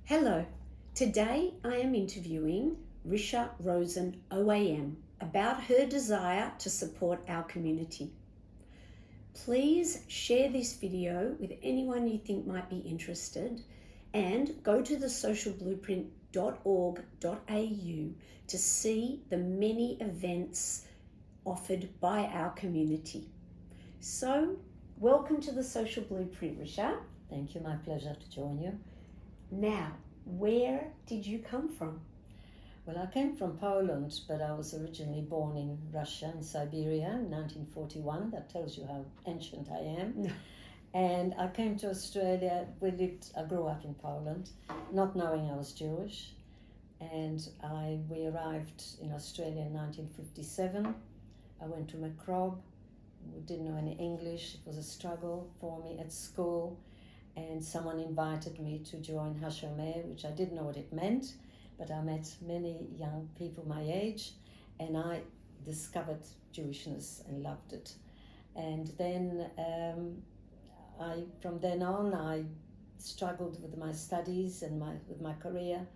Hello, today I am interviewing Rysia Rozen OAM about her desire to support our community. Please share this video with anyone you think might be interested and go to the socialblueprint.org.au to see the many events offered by our community. So, welcome to the Social Blueprint, Rysia. Thank you, my pleasure to join you. Now, where did you come from? Well, I came from Poland, but I was originally born in Russia, in Siberia, in 1941. That tells you how ancient I am. And I came to Australia. I grew up in Poland, not knowing I was Jewish. And we arrived in Australia in 1957. I went to Macrob. We didn't know any English. It was a struggle for me at school. And someone invited me to join Hashomer, which I didn't know what it meant, but I met many young people my age, and I discovered Jewishness and loved it. And then from then on, I struggled with my studies and with my career.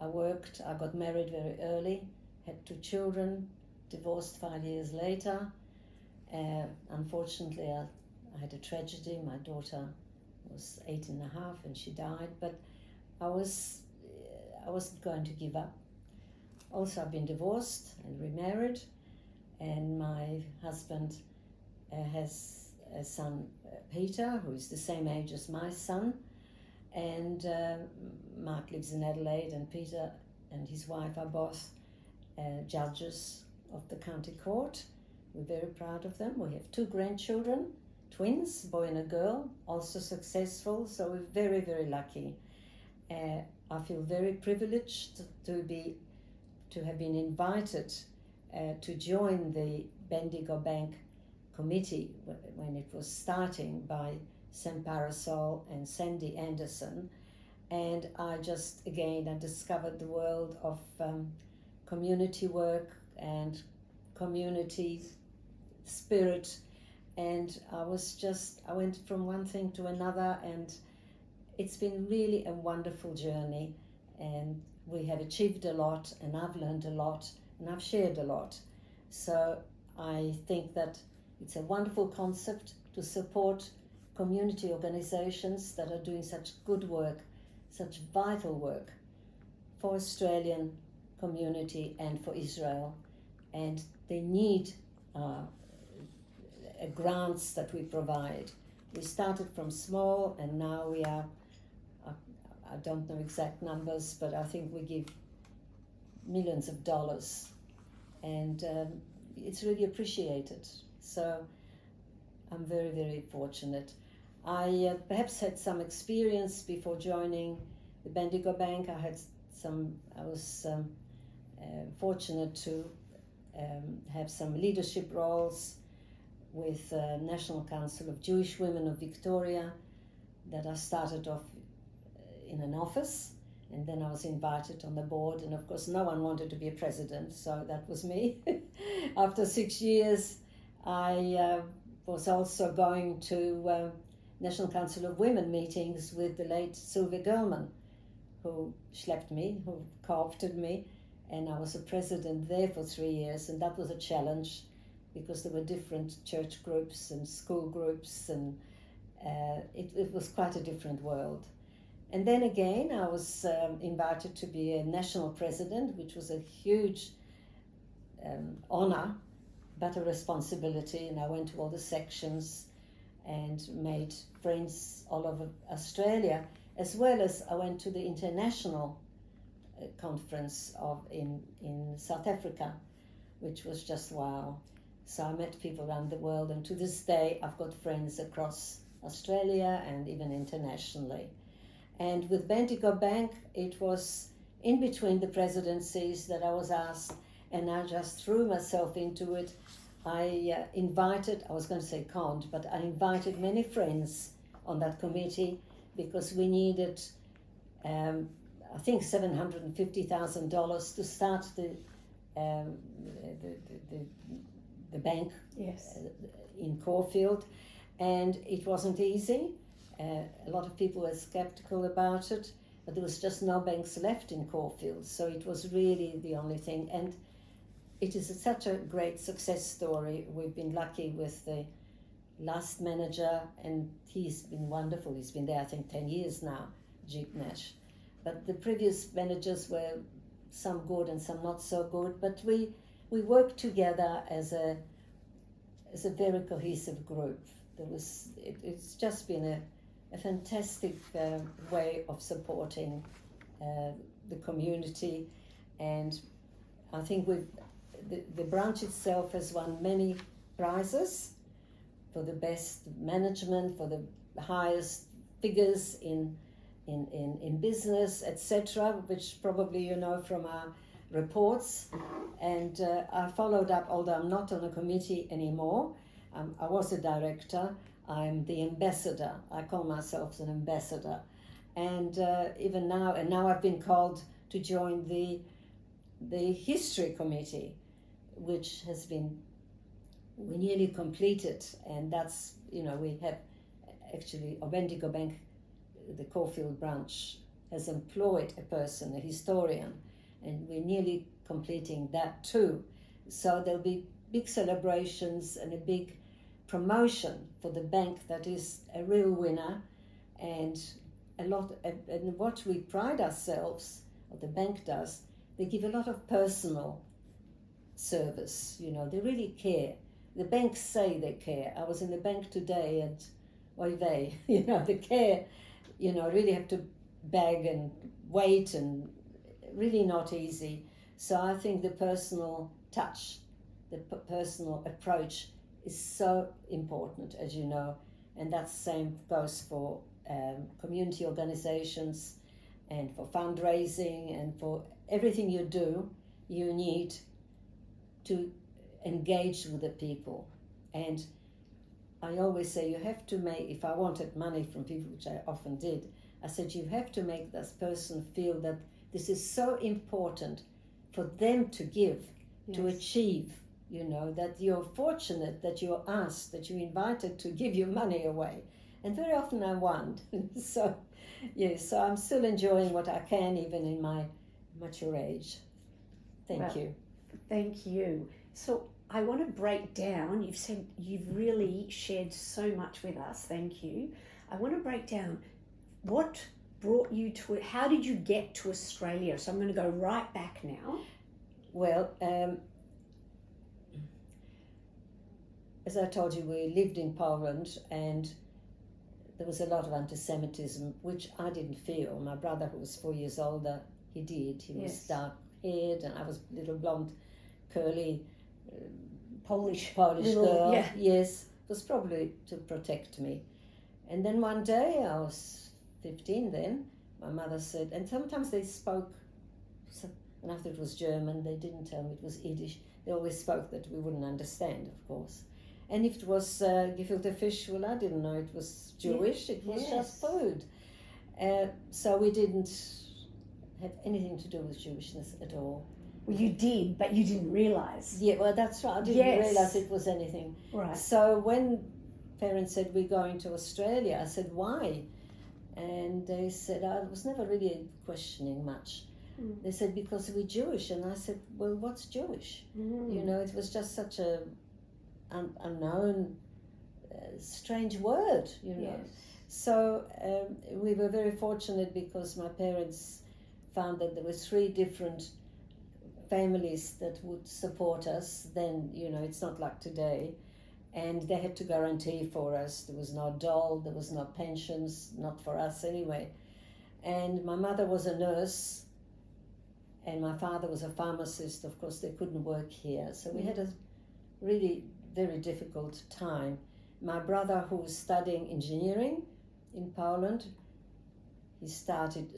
I worked, I got married very early, had 2 children, divorced 5 years later. Unfortunately, I had a tragedy. My daughter was 8.5 and she died, but I wasn't going to give up. Also, I've been divorced and remarried, and my husband has a son, Peter, who is the same age as my son, and Mark lives in Adelaide, and Peter and his wife are both judges of the county court. We're very proud of them. We have 2 grandchildren, twins, boy and a girl, also successful, so we're very, very lucky. I feel very privileged to have been invited to join the Bendigo Bank committee when it was starting by Sam Parasol and Sandy Anderson, and I discovered the world of community work and community spirit. And I went from one thing to another, and it's been really a wonderful journey, and we have achieved a lot, and I've learned a lot, and I've shared a lot. So I think that it's a wonderful concept to support community organizations that are doing such good work, such vital work for Australian community and for Israel. And they need grants that we provide. We started from small, and now we are, I don't know exact numbers, but I think we give millions of dollars, and it's really appreciated. So I'm very, very fortunate. I perhaps had some experience before joining the Bendigo Bank. I was fortunate to have some leadership roles with National Council of Jewish Women of Victoria, that I started off in an office, and then I was invited on the board, and of course no one wanted to be a president, so that was me. After 6 years, I was also going to National Council of Women meetings with the late Sylvia Gurman, who schlepped me, who co-opted me, and I was a president there for 3 years, and that was a challenge, because there were different church groups and school groups, and it was quite a different world. And then again, I was invited to be a national president, which was a huge honor, but a responsibility. And I went to all the sections and made friends all over Australia, as well as I went to the international conference in South Africa, which was just wow. So I met people around the world, and to this day I've got friends across Australia and even internationally. And with Bendigo Bank, it was in between the presidencies that I was asked, and I just threw myself into it. I invited many friends on that committee, because we needed, I think, $750,000 to start the bank. Yes. In Caulfield, and it wasn't easy. A lot of people were skeptical about it, but there was just no banks left in Caulfield, so it was really the only thing. And it is such a great success story. We've been lucky with the last manager, and he's been wonderful. He's been there, I think, 10 years now, Jeep Nash. But the previous managers were some good and some not so good, but we worked together as a very cohesive group. It's just been a fantastic way of supporting the community, and I think the branch itself has won many prizes for the best management, for the highest figures in business, etc., which probably you know from our reports. And I followed up, although I'm not on a committee anymore. I was a director. I'm the ambassador. I call myself an ambassador. And even now, I've been called to join the history committee, which has been, we nearly completed. And that's, we have actually, Bendigo Bank, the Caulfield branch, has employed a person, a historian, and we're nearly completing that too. So there'll be big celebrations and a big promotion for the bank that is a real winner, and and what we pride ourselves, what the bank does, they give a lot of personal service. They really care. The banks say they care. I was in the bank today, and oy vey, they care. Really have to beg and wait, and really not easy. So I think the personal touch, the personal approach is so important, as you know, and that same goes for community organizations and for fundraising and for everything you do. You need to engage with the people. And I always say you have to make, if I wanted money from people, which I often did, I said you have to make this person feel that this is so important for them to give, yes, to achieve, that you're fortunate that you're asked, that you're invited to give your money away. And very often I want. So, yes, so I'm still enjoying what I can, even in my mature age. Thank you. Thank you. So I want to break down, you've really shared so much with us, thank you. I want to break down what brought you to it, how did you get to Australia? So I'm going to go right back now. Well, as I told you, we lived in Poland, and there was a lot of anti-Semitism, which I didn't feel. My brother, who was 4 years older, he did. He was Yes. dark-haired, and I was little blonde, curly, Polish little, girl. Yeah. Yes, it was probably to protect me. And then one day, I was 15 then, my mother said, and sometimes they spoke, and I thought it was German, they didn't tell me it was Yiddish. They always spoke that we wouldn't understand, of course. And if it was gefilte fish, well, I didn't know it was Jewish, it was just food. So we didn't have anything to do with Jewishness at all. Well, you did, but you didn't realise. Yeah, well, that's right. I didn't realise it was anything. Right. So when parents said, we're going to Australia, I said, why? And they said, I was never really questioning much. Mm. They said, because we're Jewish. And I said, well, what's Jewish? Mm. It was just such a unknown, strange word, Yes. So we were very fortunate because my parents found that there were 3 different families that would support us. Then, it's not like today. And they had to guarantee for us. There was no dole, there was no pensions, not for us anyway. And my mother was a nurse, and my father was a pharmacist. Of course, they couldn't work here. So we had a really very difficult time. My brother, who was studying engineering in Poland, he started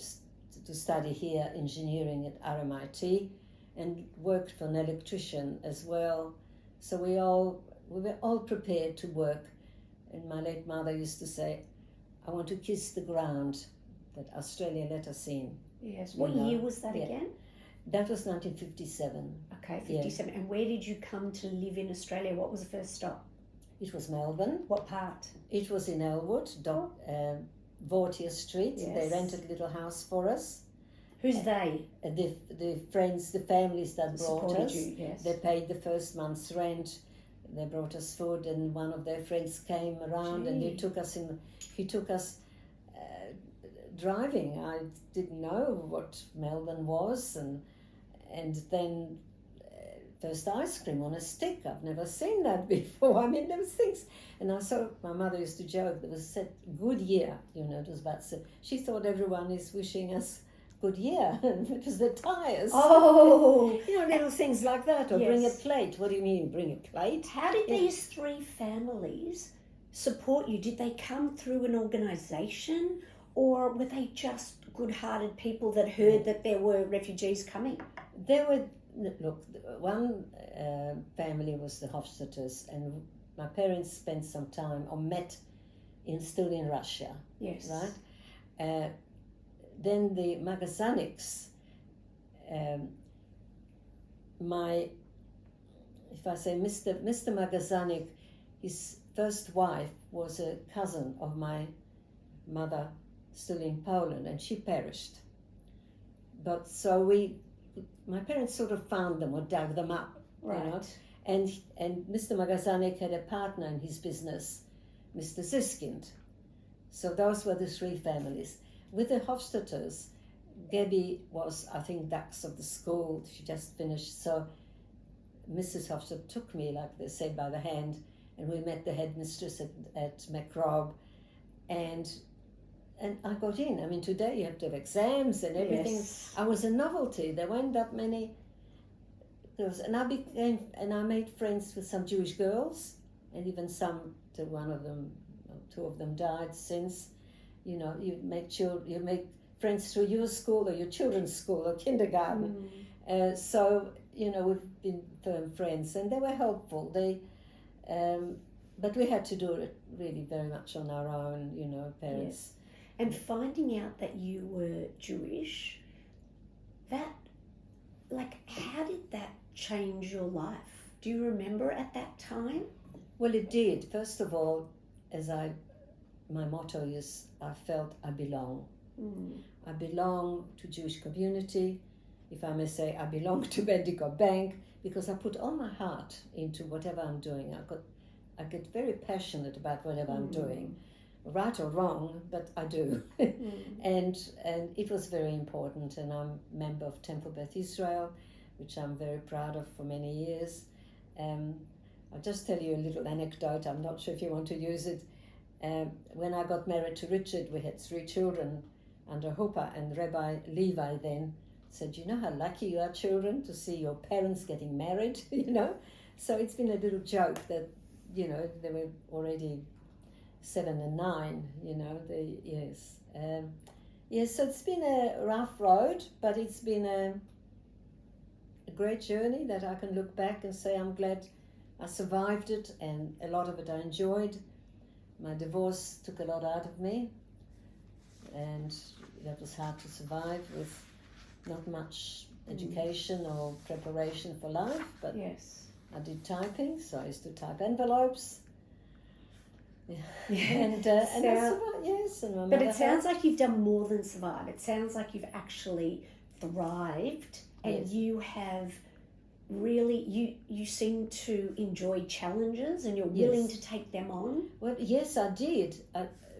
to study here engineering at RMIT and worked for an electrician as well. So we were all prepared to work. And my late mother used to say, I want to kiss the ground that Australia let us in. Yes. What year was that again? That was 1957. Okay, 57. Yeah. And where did you come to live in Australia? What was the first stop? It was Melbourne. What part? It was in Elwood, Vautier Street. Yes. They rented a little house for us. Who's they? The friends, the families that brought Supported us. you, yes. They paid the first month's rent. They brought us food, and one of their friends came around and he took us driving. I didn't know what Melbourne was, and then first ice cream on a stick. I've never seen that before. I mean, there was things, and I saw my mother used to joke. There was said good year, it was about. She thought everyone is wishing us good year, and it was the tyres. Oh, Little things like that, or Yes. bring a plate. What do you mean, bring a plate? how did these three families support you? Did they come through an organisation, or were they just good-hearted people that heard that there were refugees coming? There were, look, one family was the Hofstadters, and my parents spent some time, or met still in Russia, Yes. right? Then the Magazanics, if I say Mr. Magazanik, his first wife was a cousin of my mother, still in Poland, and she perished. But so my parents sort of found them or dug them up, Right. And Mr. Magazanik had a partner in his business, Mr. Ziskind. So those were the three families. With the Hofstadters, Gabby was, I think, Dux of the school. She just finished. So Mrs. Hofstad took me, like they say, by the hand, and we met the headmistress at Macrob, and I got in. I mean, today you have to have exams and everything. Yes. I was a novelty. There weren't that many girls, and I made friends with some Jewish girls, and even two of them died since. You make friends through your school or your children's school or kindergarten. So we've been firm friends, and they were helpful. But we had to do it really very much on our own. Parents. Yes. And finding out that you were Jewish, how did that change your life? Do you remember at that time? Well, it did. First of all, my motto is, I felt I belong. I belong to Jewish community. If I may say, I belong to Bendigo Bank, because I put all my heart into whatever I'm doing. I get very passionate about whatever I'm doing, right or wrong, but I do. And it was very important, and I'm a member of Temple Beth Israel, which I'm very proud of for many years. I'll just tell you a little anecdote. I'm not sure if you want to use it. When I got married to Richard, we had 3 children under Huppah, and Rabbi Levi then said, how lucky you are, children, to see your parents getting married, So it's been a little joke that, they were already 7 and 9, yes. So it's been a rough road, but it's been a great journey that I can look back and say I'm glad I survived it, and a lot of it I enjoyed. My divorce took a lot out of me, and that was hard to survive with not much education or preparation for life, but Yes. I did typing, so I used to type envelopes. Yeah. And yes, and my But mother it sounds like you've done more than survive. It sounds like you've actually thrived, and Yes. you have really, you seem to enjoy challenges, and you're willing to take them on. Well, yes, I did,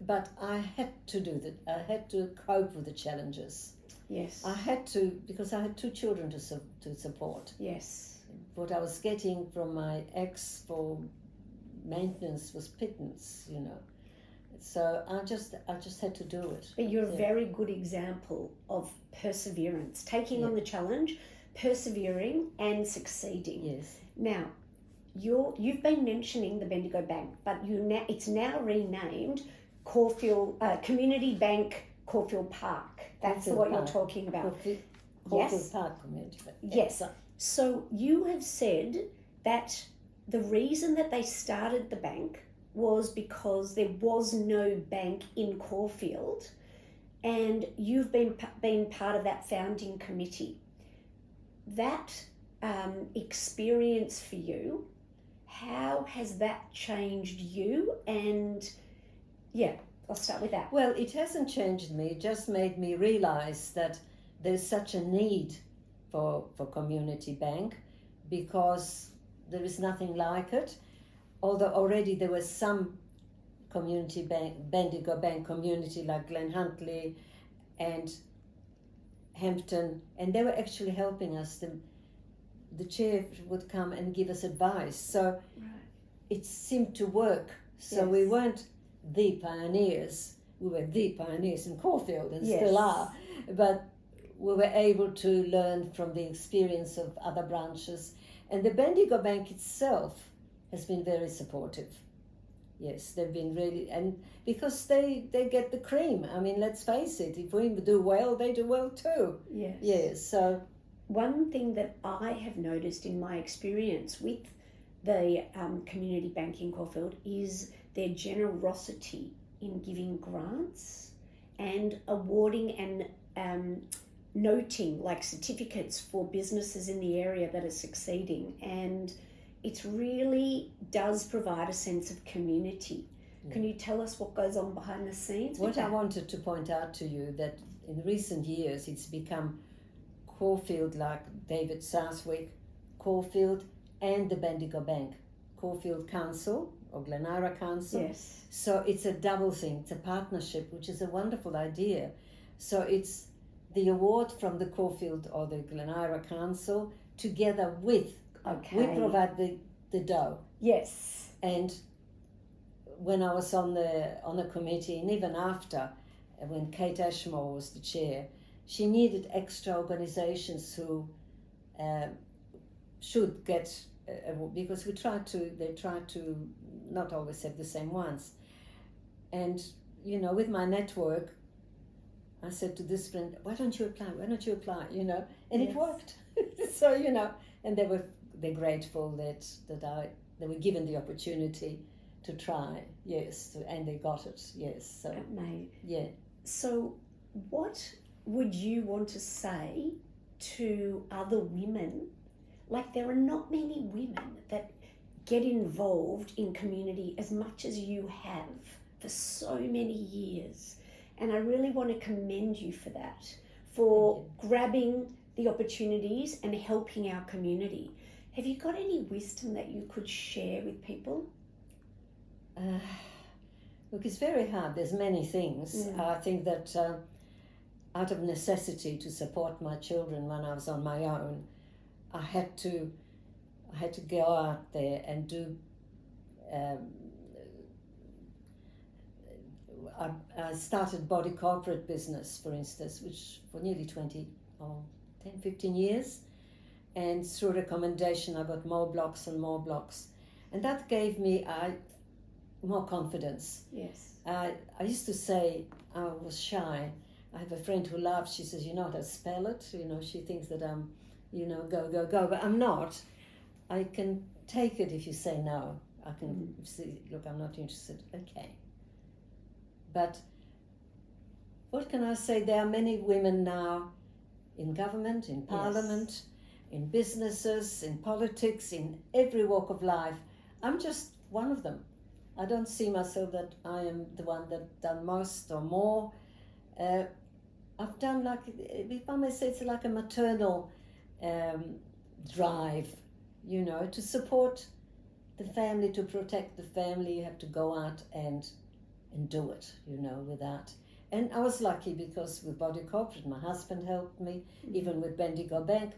but I had to do that. I had to cope with the challenges. Yes. I had to, because I had 2 children to support. Yes. What I was getting from my ex for maintenance was pittance, So I just had to do it. But you're a very good example of perseverance, taking on the challenge, persevering and succeeding. Yes. Now, you've been mentioning the Bendigo Bank, but it's now renamed Caulfield Community Bank Caulfield Park. That's Caulfield what Park. You're talking about. Caulfield Park Community Bank. Yes. So you have said that the reason that they started the bank was because there was no bank in Caulfield, and you've been part of that founding committee. That experience for you, how has that changed you? And I'll start with that. Well, it hasn't changed me. It just made me realize that there's such a need for community bank, because there is nothing like it. Although already there was some community bank, Bendigo Bank community, like Glen Huntly and Hampton, and they were actually helping us. The chair would come and give us advice. So it seemed to work. So we weren't the pioneers. We were the pioneers in Caulfield and still are. But we were able to learn from the experience of other branches. And the Bendigo Bank itself has been very supportive. Yes, they've been really, and because they get the cream. I mean, let's face it, if we do well, they do well too. Yes. Yes, so. One thing that I have noticed in my experience with the community bank in Caulfield is their generosity in giving grants and awarding and noting like certificates for businesses in the area that are succeeding, and it really does provide a sense of community. Can you tell us what goes on behind the scenes? What I wanted to point out to you, that in recent years it's become Caulfield, like David Southwick, Caulfield and the Bendigo Bank, Caulfield Council or Glenira Council. Yes. So it's a double thing, it's a partnership, which is a wonderful idea. So it's the award from the Caulfield or the Glenira Council together with, we provide the dough. Yes. And when I was on the committee, and even after, when Kate Ashmore was the chair, she needed extra organizations who should get, because they try to not always have the same ones. And, you know, with my network, I said to this friend, why don't you apply, you know, and it worked. So, you know, and they're grateful that they were given the opportunity to try, and they got it, So, yeah. So what would you want to say to other women? Like, there are not many women that get involved in community as much as you have for so many years. And I really want to commend you for that, for grabbing the opportunities and helping our community. Have you got any wisdom that you could share with people? Look, it's very hard. There's many things. I think that out of necessity to support my children when I was on my own, I had to go out there and do. I started body corporate business, for instance, which for nearly 10, 15 years. And through recommendation, I got more blocks and more blocks. And that gave me more confidence. Yes. I used to say I was shy. I have a friend who laughs. She says, you know how to spell it? You know, she thinks that I'm, you know, go, go, go. But I'm not. I can take it if you say no. I can see, look, I'm not interested. Okay. But what can I say? There are many women now in government, in parliament, in businesses, in politics, in every walk of life. I'm just one of them. I don't see myself that I am the one that done most or more. I've done, like, if I may say, it's like a maternal drive, you know, to support the family, to protect the family. You have to go out and do it, you know, with that. And I was lucky because with Body Corporate, my husband helped me, even with Bendigo Bank.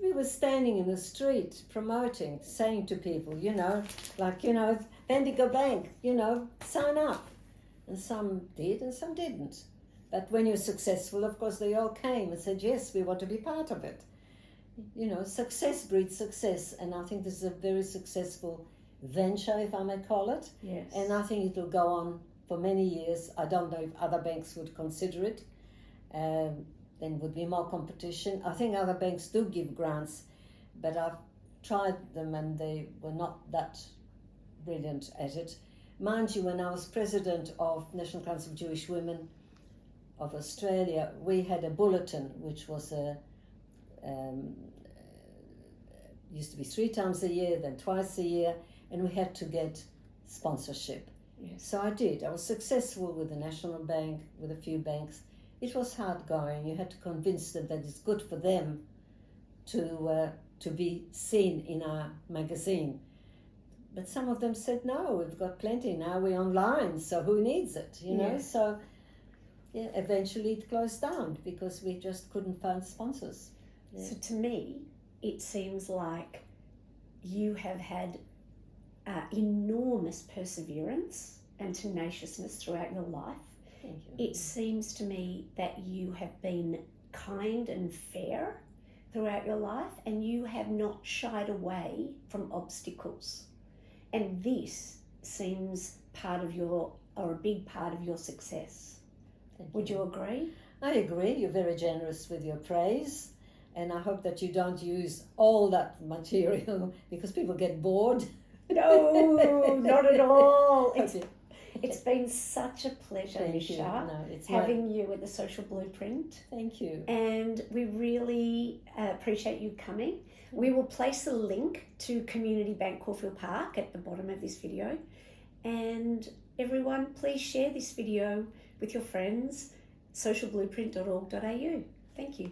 We were standing in the street promoting, saying to people, you know, like, you know, Bendigo Bank, you know, sign up. And some did and some didn't. But when you're successful, of course, they all came and said, yes, we want to be part of it. You know, success breeds success. And I think this is a very successful venture, if I may call it. Yes. And I think it will go on for many years. I don't know if other banks would consider it. Then would be more competition. I think other banks do give grants, but I've tried them and they were not that brilliant at it. Mind you, when I was president of National Council of Jewish Women of Australia, we had a bulletin which was used to be 3 times a year, then twice a year, and we had to get sponsorship. Yes. So I did. I was successful with the National Bank, with a few banks. It was hard going. You had to convince them that it's good for them to be seen in our magazine. But some of them said, no, we've got plenty. Now we're online, so who needs it, you know? Yes. So yeah, eventually it closed down because we just couldn't find sponsors. Yeah. So to me, it seems like you have had enormous perseverance and tenaciousness throughout your life. Thank you. It seems to me that you have been kind and fair throughout your life, and you have not shied away from obstacles. And this seems part of your, or a big part of your success. Would you agree? I agree. You're very generous with your praise. And I hope that you don't use all that material because people get bored. No, not at all. Okay. It's been such a pleasure, Thank you. Misha, No, it's having you at the Social Blueprint. Thank you. And we really appreciate you coming. We will place a link to Community Bank Caulfield Park at the bottom of this video. And everyone, please share this video with your friends, socialblueprint.org.au. Thank you.